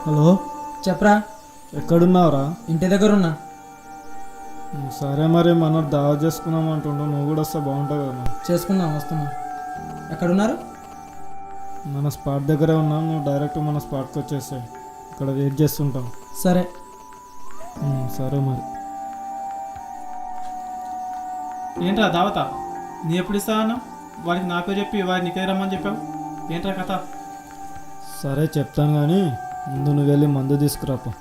Hello, చెప్పరా. ఎక్కడున్నావురా? ఇంటి దగ్గర ఉన్నా. సరే, మరి మనం దావా చేసుకుందాం అంటుండు, నువ్వు కూడా వస్తే బాగుంటుంది కదా. చేసుకుందాం, వస్తున్నా. ఎక్కడున్నారు? మన స్పాట్ దగ్గరే ఉన్నాం, నువ్వు డైరెక్ట్ మన స్పాట్కి వచ్చేసాయి, ఇక్కడ వెయిట్ చేస్తుంటాం. సరే. సరే మరి. ఏంట్రా దావత? నీ ఎప్పుడు ఇస్తావన్నా? వాడికి నా పేరు చెప్పి వాడిని నీకే రమ్మని చెప్పావు. ఏంట్రా కథ? సరే చెప్తాను, కానీ ముందు నువ్వు వెళ్ళి మందు తీసుకురాపో.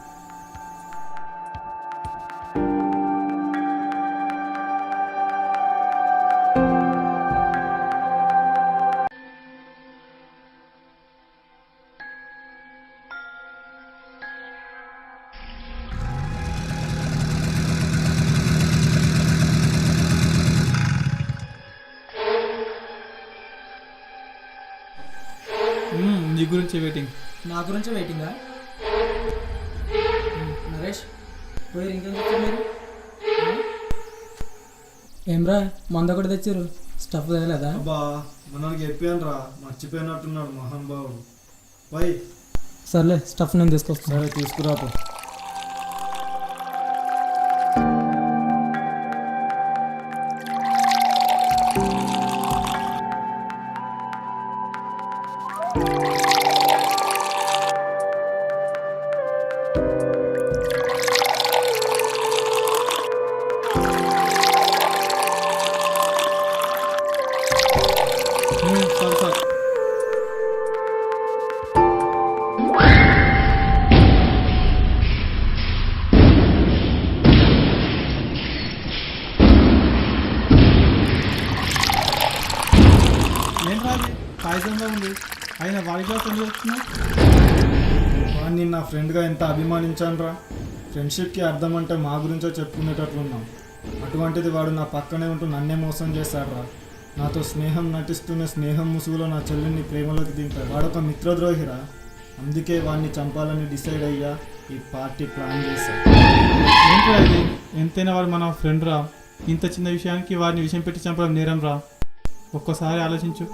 నీ గురించి వెయిటింగ్. నా గురించి వెయిటింగా? నరేష్, పోయి ఇంకేం తెచ్చారు మీరు? ఏమ్రా, మంద ఒకటి తెచ్చారు, స్టఫ్ తేలేదా? అబ్బా, మనకి చెప్పాను రా, మర్చిపోయినట్టున్నాడు మోహన్ బాబు. పై సర్లే, స్టఫ్ నేను తీసుకొస్తాను. సరే తీసుకురాపో. సార్ సార్, ఏంట్రా అది పాయిజన్గా ఉంది, అయినా వాడి గ్లాస్ ఎందుకు వస్తున్నావు? వాడిని నా ఫ్రెండ్గా ఎంత అభిమానించాను రా. ఫ్రెండ్షిప్కి అర్థం అంటే మా గురించో చెప్పుకునేటట్లున్నాం. అటువంటిది వాడు నా పక్కనే ఉంటూ నన్నే మోసం చేశాడు రా. నాతో స్నేహం నటిస్తూనే స్నేహం ముసుగులో నా చెల్లిని ప్రేమలోకి దింపాడు. వాడొక మిత్రద్రోహిరా. అందుకే వాడిని చంపాలని డిసైడ్ అయ్యా, ఈ పార్టీ ప్లాన్ చేశాడు. ఏంట్రా ఇది? ఎంతైనా వాడు మన ఫ్రెండ్ రా. ఇంత చిన్న విషయానికి వాడిని విషయం పెట్టి చంపడం నేరం రా. ఒక్కసారి ఆలోచించు.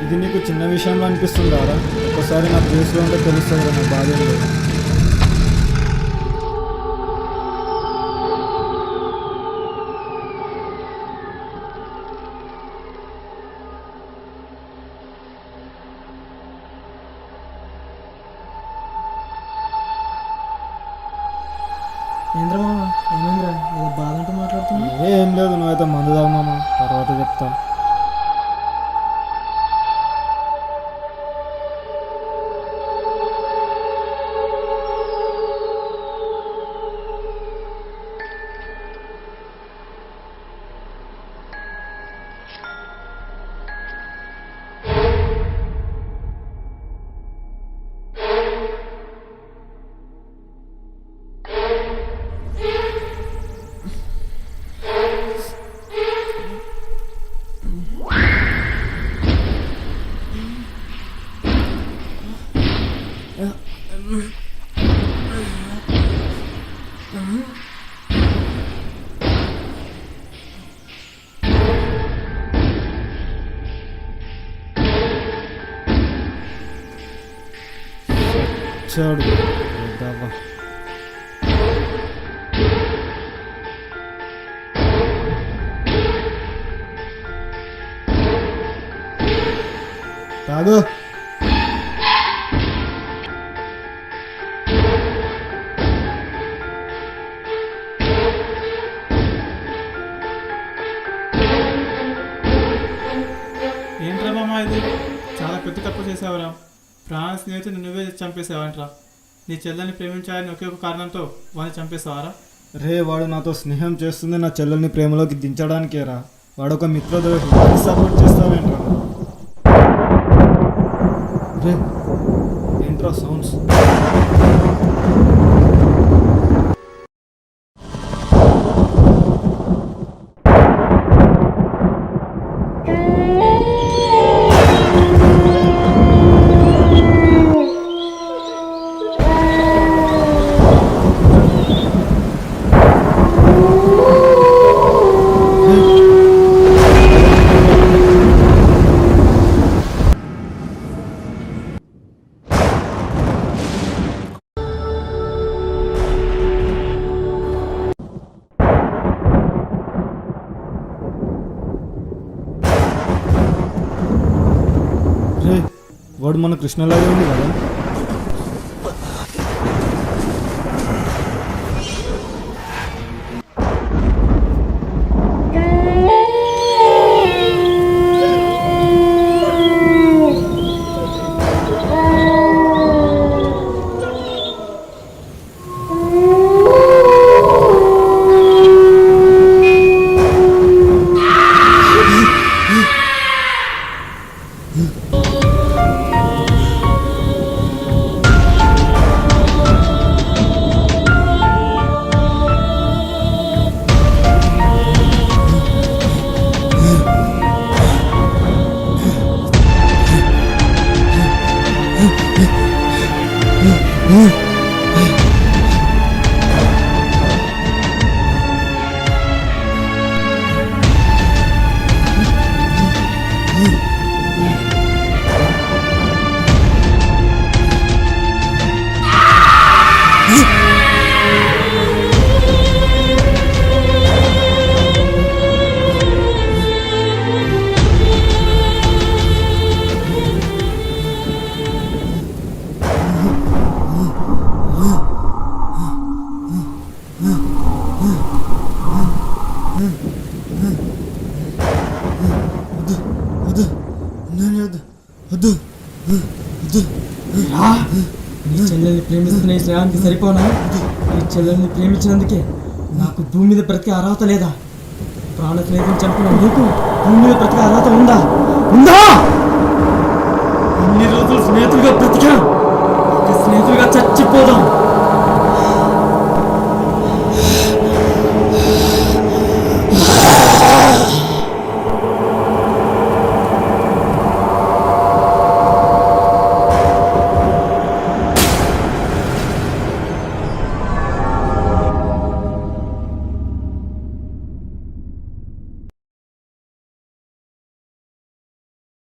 ఇది నీకు చిన్న విషయంలో అనిపిస్తుందా రా? ఒకసారి నా ప్లేస్లో ఉంటే తెలుస్తుంది రా, నా బాధ ఏం లేదు. ఏంద్రా మామ, ఏమైందిరా? ఏదో బాధ అంటూ మాట్లాడుతున్నా. ఏం లేదు, నువ్వైతే మందు తాగుమామా, తర్వాత చెప్తా. చాడు దావా. తాగు. ఏంట్రా మామ ఇది? చాలా పెద్ద తప్పు చేసావురా. ప్రాణ స్నేహితుడు నువ్వే చంపేసావంట్రా. నీ చెల్లెల్ని ప్రేమించాలని ఒకే ఒక కారణంతో వాడిని చంపేసావారా? రే, వాడు నాతో స్నేహం చేస్తుంది నా చెల్లెల్ని ప్రేమలోకి దించడానికేరా. వాడొక మిత్రద్రోహి, సపోర్ట్ చేస్తావేంట్రా? రే, ఏంట్రా సౌండ్స్? అరే వాడు మన కృష్ణలాగే ఉంది కదా. నీ చెల్లెల్ని ప్రేమిస్తున్న ఈ శ్రేయానికి సరిపోనా? నీ చెల్లెల్ని ప్రేమించినందుకే నాకు భూమి మీద బ్రతికే అర్హత లేదా? ప్రాణ స్నేహితుని చంపిన నీకు భూమి మీద బ్రతికే అర్హత ఉందా? ఉందా? ఇన్ని రోజులు స్నేహితులుగా బ్రతికా, స్నేహితులుగా చచ్చిపోదాం.